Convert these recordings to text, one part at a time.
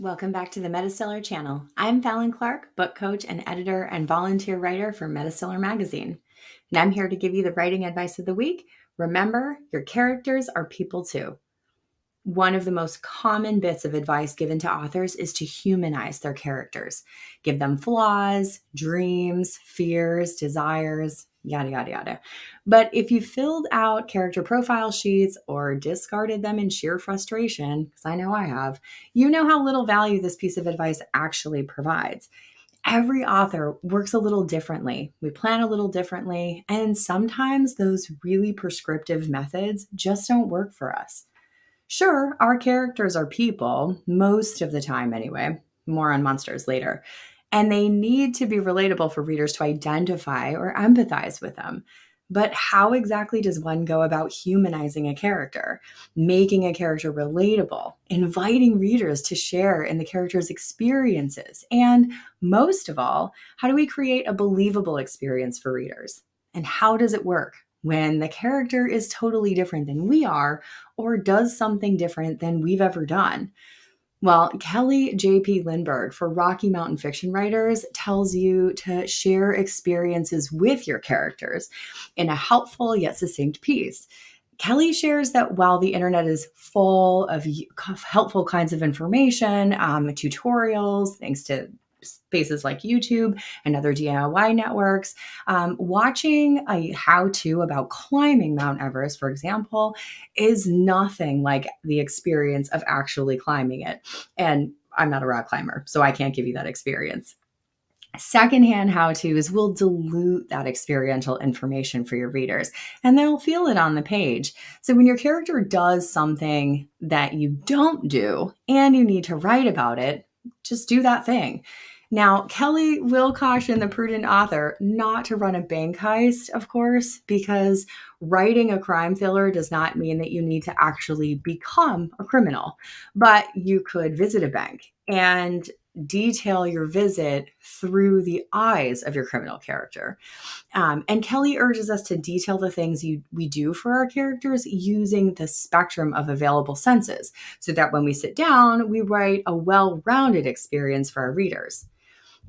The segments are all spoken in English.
Welcome back to the MetaStellar channel. I'm Fallon Clark, book coach and editor and volunteer writer for MetaStellar magazine. And I'm here to give you the writing advice of the week. Remember, your characters are people too. One of the most common bits of advice given to authors is to humanize their characters. Give them flaws, dreams, fears, desires, yada, yada, yada. But if you filled out character profile sheets or discarded them in sheer frustration, because I know I have, you know how little value this piece of advice actually provides. Every author works a little differently. We plan a little differently, and sometimes those really prescriptive methods just don't work for us. Sure, our characters are people, most of the time anyway. More on monsters later. And they need to be relatable for readers to identify or empathize with them. But how exactly does one go about humanizing a character, making a character relatable, inviting readers to share in the character's experiences? And most of all, how do we create a believable experience for readers? And how does it work when the character is totally different than we are or does something different than we've ever done? Well, Kelly J.P. Lindbergh for Rocky Mountain Fiction Writers tells you to share experiences with your characters in a helpful yet succinct piece. Kelly shares that while the internet is full of helpful kinds of information, tutorials, thanks to spaces like YouTube and other DIY networks, watching a how-to about climbing Mount Everest, for example, is nothing like the experience of actually climbing it. And I'm not a rock climber, so I can't give you that experience. Secondhand how-tos will dilute that experiential information for your readers, and they'll feel it on the page. So when your character does something that you don't do and you need to write about it, just do that thing. Now, Kelly will caution the prudent author not to run a bank heist, of course, because writing a crime thriller does not mean that you need to actually become a criminal. But you could visit a bank and detail your visit through the eyes of your criminal character. And Kelly urges us to detail the things we do for our characters using the spectrum of available senses, so that when we sit down, we write a well-rounded experience for our readers.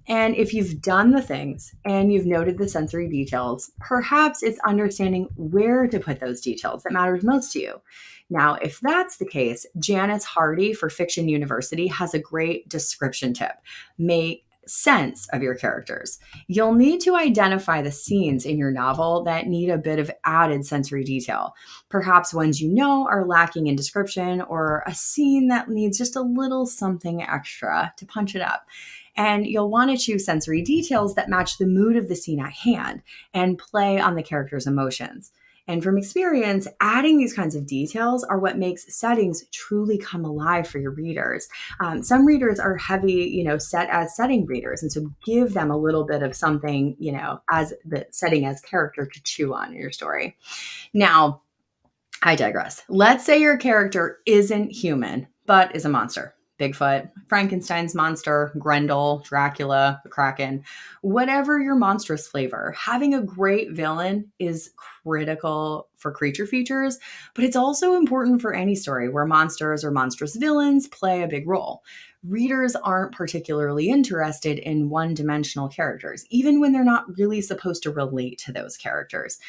And if you've done the things and you've noted the sensory details, perhaps it's understanding where to put those details that matters most to you. Now, if that's the case, Janice Hardy for Fiction University has a great description tip. Make sense of your characters. You'll need to identify the scenes in your novel that need a bit of added sensory detail. Perhaps ones you know are lacking in description, or a scene that needs just a little something extra to punch it up. And you'll want to choose sensory details that match the mood of the scene at hand and play on the character's emotions. And from experience, adding these kinds of details are what makes settings truly come alive for your readers. Some readers are heavy, set as setting readers. And so give them a little bit of something, as the setting as character to chew on in your story. Now, I digress. Let's say your character isn't human, but is a monster. Bigfoot, Frankenstein's monster, Grendel, Dracula, the Kraken, whatever your monstrous flavor. Having a great villain is critical for creature features, but it's also important for any story where monsters or monstrous villains play a big role. Readers aren't particularly interested in one-dimensional characters, even when they're not really supposed to relate to those characters.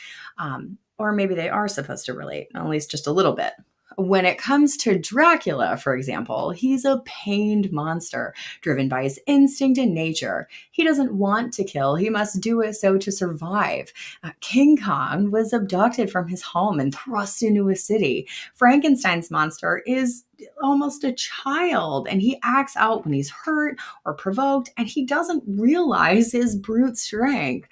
Or maybe they are supposed to relate, at least just a little bit. When it comes to Dracula, for example, he's a pained monster driven by his instinct and nature. He doesn't want to kill, he must do it so to survive. King Kong was abducted from his home and thrust into a city. Frankenstein's monster is almost a child, and he acts out when he's hurt or provoked, and he doesn't realize his brute strength.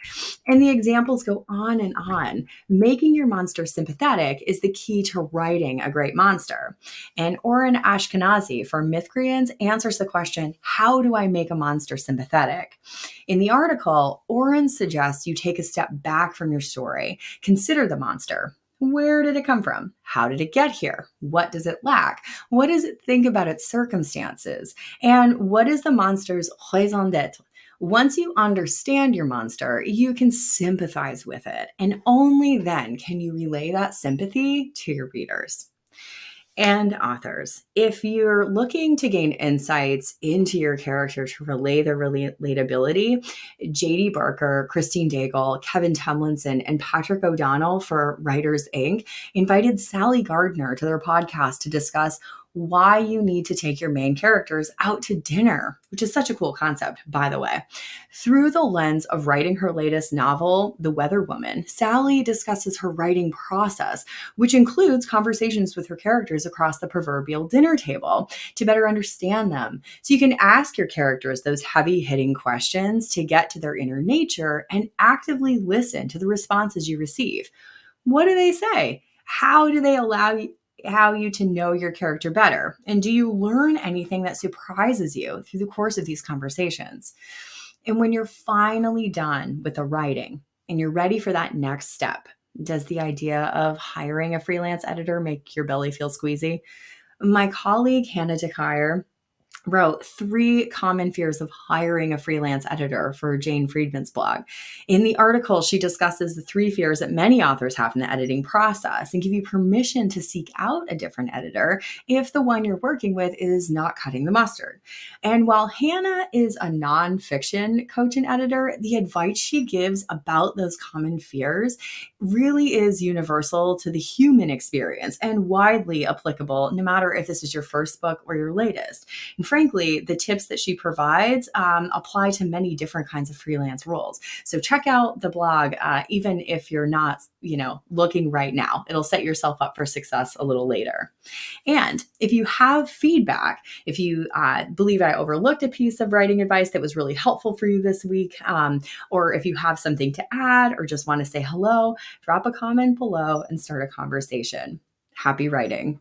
And the examples go on and on. Making your monster sympathetic is the key to writing a great monster. And Oren Ashkenazi for Mythcreans answers the question, how do I make a monster sympathetic? In the article, Oren suggests you take a step back from your story, consider the monster. Where did it come from? How did it get here? What does it lack? What does it think about its circumstances? And what is the monster's raison d'etre? Once you understand your monster, you can sympathize with it, and only then can you relay that sympathy to your readers. And authors. If you're looking to gain insights into your character to relay their relatability, J.D. Barker, Christine Daigle, Kevin Tomlinson, and Patrick O'Donnell for Writers Inc. invited Sally Gardner to their podcast to discuss why you need to take your main characters out to dinner, which is such a cool concept, by the way. Through the lens of writing her latest novel, The Weather Woman, Sally discusses her writing process, which includes conversations with her characters across the proverbial dinner table to better understand them. So you can ask your characters those heavy-hitting questions to get to their inner nature and actively listen to the responses you receive. What do they say? How do they allow you to know your character better? And do you learn anything that surprises you through the course of these conversations? And when you're finally done with the writing and you're ready for that next step, does the idea of hiring a freelance editor make your belly feel squeezy? My colleague Hannah DeKire wrote 3 common fears of hiring a freelance editor for Jane Friedman's blog. In the article, she discusses the 3 fears that many authors have in the editing process and give you permission to seek out a different editor if the one you're working with is not cutting the mustard. And while Hannah is a nonfiction coach and editor, the advice she gives about those common fears really is universal to the human experience and widely applicable, no matter if this is your first book or your latest. And frankly, the tips that she provides apply to many different kinds of freelance roles. So check out the blog, even if you're not, looking right now. It'll set yourself up for success a little later. And if you have feedback, if you believe I overlooked a piece of writing advice that was really helpful for you this week, or if you have something to add or just want to say hello, drop a comment below and start a conversation. Happy writing.